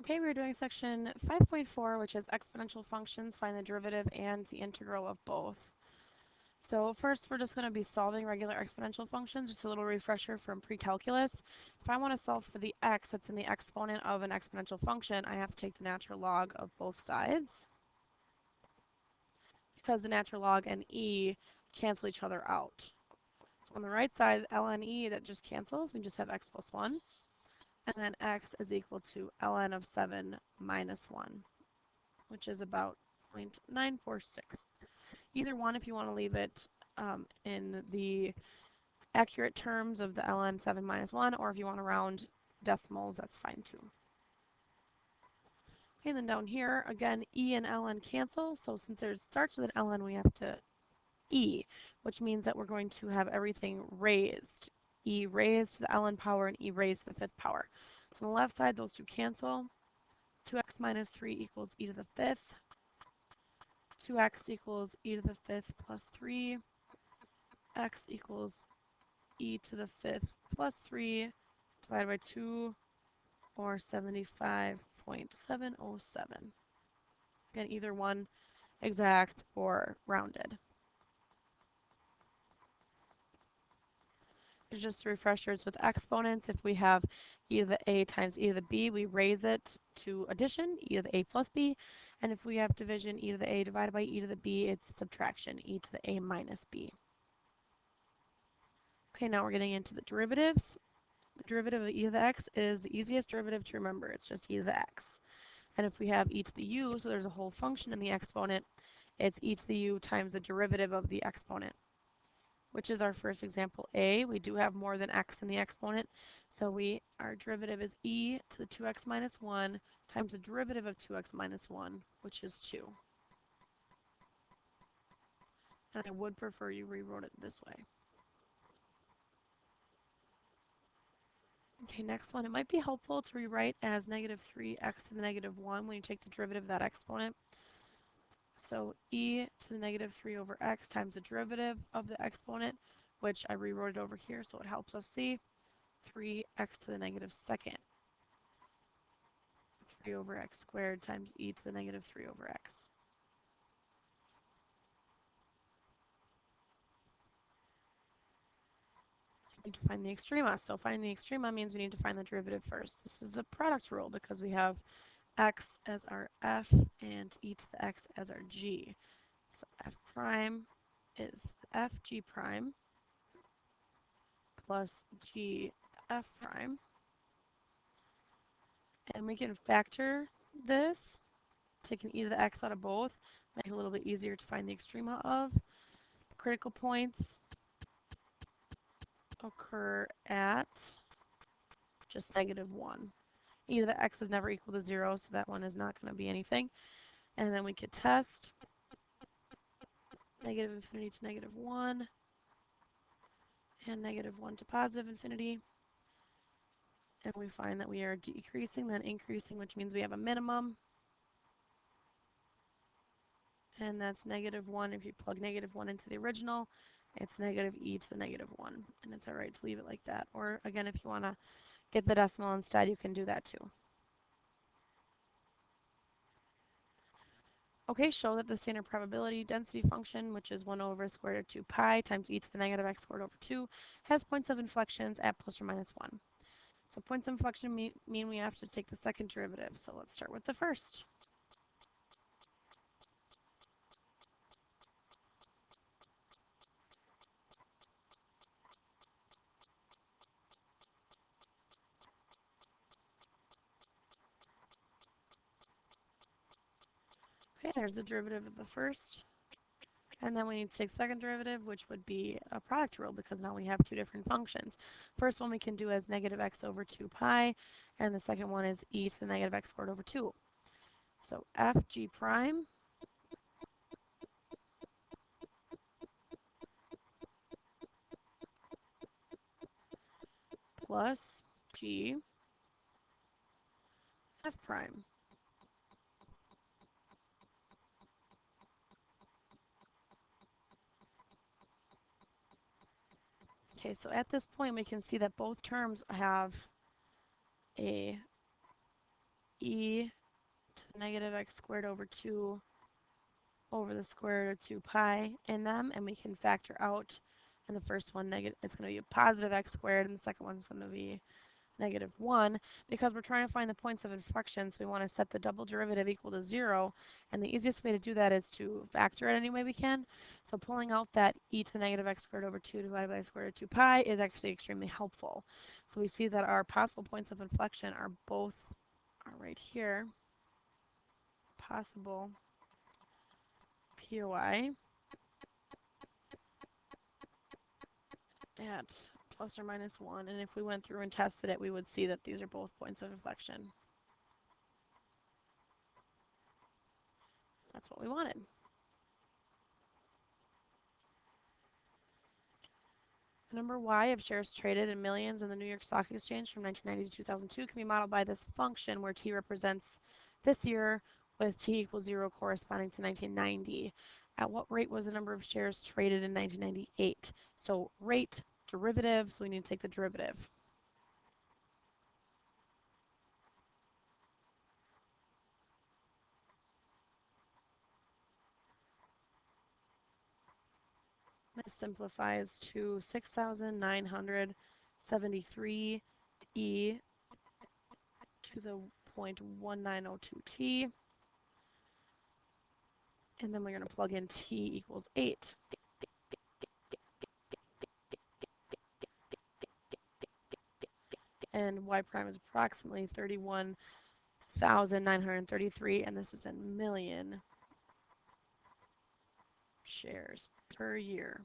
Okay, we're doing section 5.4, which is exponential functions. Find the derivative and the integral of both. So first, we're just going to be solving regular exponential functions. Just a little refresher from pre-calculus. If I want to solve for the x that's in the exponent of an exponential function, I have to take the natural log of both sides, because the natural log and e cancel each other out. So on the right side, ln e, that just cancels. We just have x plus 1. And then x is equal to ln of 7 minus 1, which is about 0.946. Either one if you want to leave it in the accurate terms of the ln 7 minus 1, or if you want to round decimals, that's fine too. Okay, and then down here, again, e and ln cancel, so since it starts with an ln, we have to e, which means that we're going to have everything raised. E raised to the ln power and e raised to the 5th power. So on the left side, those two cancel. 2x minus 3 equals e to the 5th. 2x equals e to the 5th plus 3. X equals e to the 5th plus 3 divided by 2, or 75.707. Again, either one exact or rounded. Just refreshers with exponents. If we have e to the a times e to the b, we raise it to addition, e to the a plus b. And if we have division, e to the a divided by e to the b, it's subtraction, e to the a minus b. Okay, now we're getting into the derivatives. The derivative of e to the x is the easiest derivative to remember. It's just e to the x. And if we have e to the u, so there's a whole function in the exponent, it's e to the u times the derivative of the exponent, which is our first example A. We do have more than x in the exponent, so our derivative is e to the 2x minus 1 times the derivative of 2x minus 1, which is 2. And I would prefer you rewrote it this way. Okay, next one. It might be helpful to rewrite as negative 3x to the negative 1 when you take the derivative of that exponent. So e to the negative 3 over x times the derivative of the exponent, which I rewrote it over here so it helps us see, 3x to the negative 2nd. 3 over x squared times e to the negative 3 over x. We need to find the extrema. So finding the extrema means we need to find the derivative first. This is the product rule because we have x as our f and e to the x as our g. So f prime is f g prime plus g f prime. And we can factor this, taking e to the x out of both, make it a little bit easier to find the extrema of. Critical points occur at just negative 1. E to the x is never equal to 0, so that one is not going to be anything. And then we could test negative infinity to negative 1, and negative 1 to positive infinity. And we find that we are decreasing, then increasing, which means we have a minimum. And that's negative 1. If you plug negative 1 into the original, it's negative e to the negative 1. And it's all right to leave it like that. Or again, if you want to get the decimal instead, you can do that too. Okay, show that the standard probability density function, which is 1 over square root of 2 pi times e to the negative x squared over 2, has points of inflections at plus or minus 1. So points of inflection mean we have to take the second derivative. So let's start with the first. Okay, there's the derivative of the first. And then we need to take the second derivative, which would be a product rule because now we have two different functions. First one we can do as negative x over 2 pi, and the second one is e to the negative x squared over 2. So f g prime plus g f prime. Okay, so at this point we can see that both terms have a e to the negative x squared over 2 over the square root of 2 pi in them, and we can factor out in the first one it's going to be a positive x squared, and the second one's going to be negative 1, because we're trying to find the points of inflection, so we want to set the double derivative equal to 0, and the easiest way to do that is to factor it any way we can. So pulling out that e to the negative x squared over 2 divided by x squared root of 2 pi is actually extremely helpful. So we see that our possible points of inflection are right here, possible POI at plus or minus 1, and if we went through and tested it, we would see that these are both points of inflection. That's what we wanted. The number y of shares traded in millions in the New York Stock Exchange from 1990 to 2002 can be modeled by this function where t represents this year with t equals 0 corresponding to 1990. At what rate was the number of shares traded in 1998? So rate, derivative, so we need to take the derivative. This simplifies to 6,973 e to the 0.1902t. And then we're going to plug in t equals 8. And y prime is approximately 31,933, and this is in million shares per year.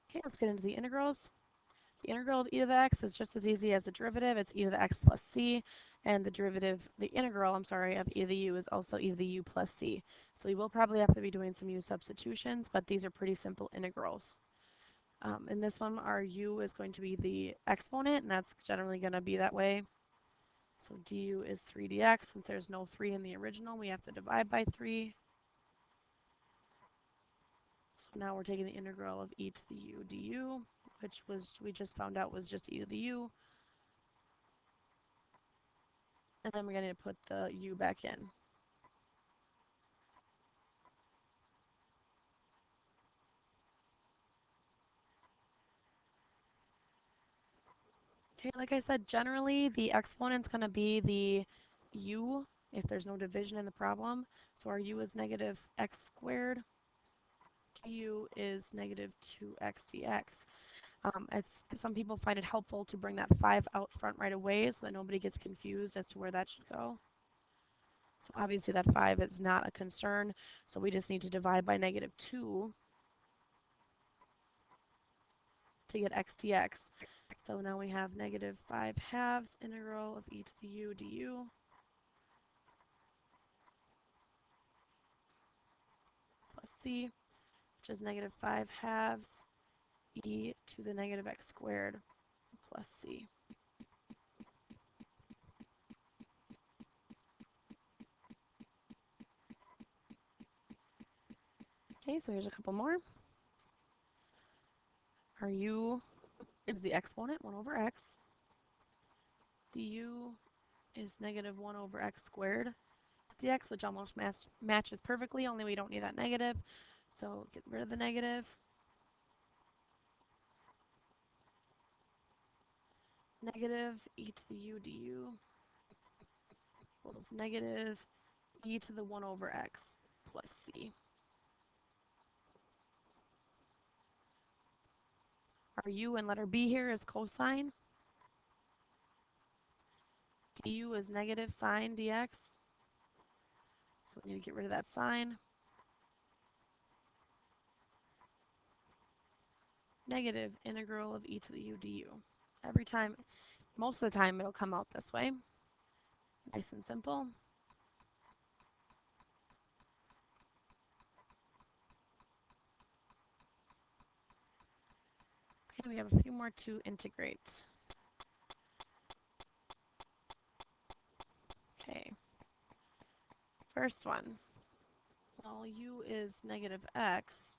Okay, let's get into the integrals. The integral of e to the x is just as easy as the derivative. It's e to the x plus c, and the integral of e to the u is also e to the u plus c. So we will probably have to be doing some u substitutions, but these are pretty simple integrals. In this one, our u is going to be the exponent, and that's generally going to be that way. So du is 3 dx. Since there's no 3 in the original, we have to divide by 3. So now we're taking the integral of e to the u du, which we just found out was just e to the u. And then we're going to put the u back in. Okay, like I said, generally the exponent's going to be the u if there's no division in the problem. So our u is negative x squared. Du is negative 2x dx. Some people find it helpful to bring that 5 out front right away so that nobody gets confused as to where that should go. So obviously that 5 is not a concern, so we just need to divide by negative 2 to get x dx. So now we have negative 5 halves integral of e to the u du plus c, which is negative 5 halves e to the negative x squared plus c. Okay, so here's a couple more. Our u is the exponent, 1 over x. The u is negative 1 over x squared dx, which almost matches perfectly, only we don't need that negative. So get rid of the negative. Negative e to the u du equals negative e to the 1 over x plus c. Our u in letter B here is cosine. Du is negative sine dx. So we need to get rid of that sine. Negative integral of e to the u du. Every time, most of the time, it'll come out this way. Nice and simple. Okay, we have a few more to integrate. Okay. First one. Well, u is negative x.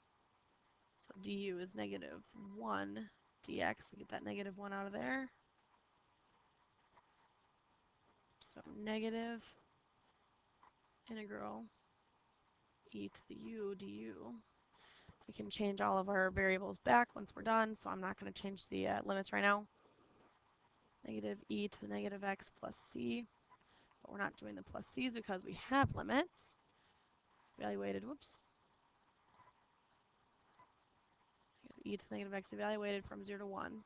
So du is negative 1 dx. We get that negative 1 out of there. So negative integral e to the u du. We can change all of our variables back once we're done, so I'm not going to change the limits right now. Negative e to the negative x plus c. But we're not doing the plus c's because we have limits. Evaluated, whoops. E to the negative x evaluated from 0 to 1,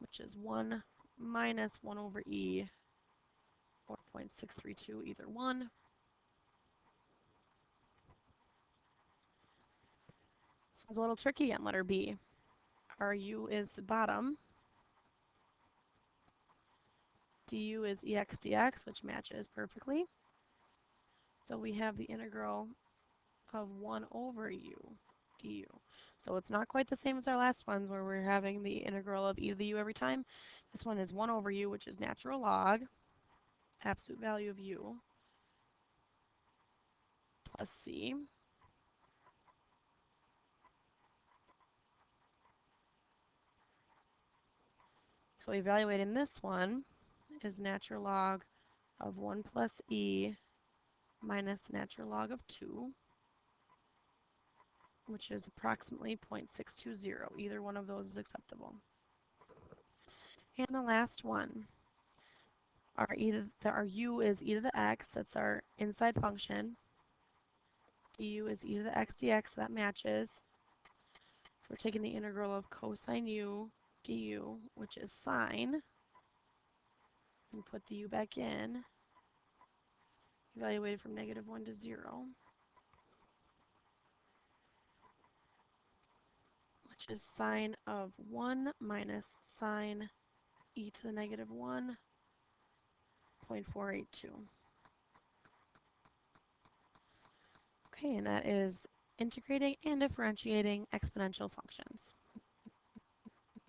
which is 1 minus 1 over e, or 0.632, either one. This one's a little tricky on letter B. Our u is the bottom. Du is ex dx, which matches perfectly. So we have the integral of 1 over u du. So it's not quite the same as our last ones where we're having the integral of e to the u every time. This one is 1 over u, which is natural log, absolute value of u, plus c. So evaluating this one is natural log of 1 plus e minus the natural log of 2, which is approximately 0.620. Either one of those is acceptable. And the last one, our u is e to the x, that's our inside function. Du is e to the x dx, so that matches. So we're taking the integral of cosine u du, which is sine, and put the u back in, evaluated from negative 1 to 0, which is sine of 1 minus sine e to the negative 1, 0.482. Okay, and that is integrating and differentiating exponential functions.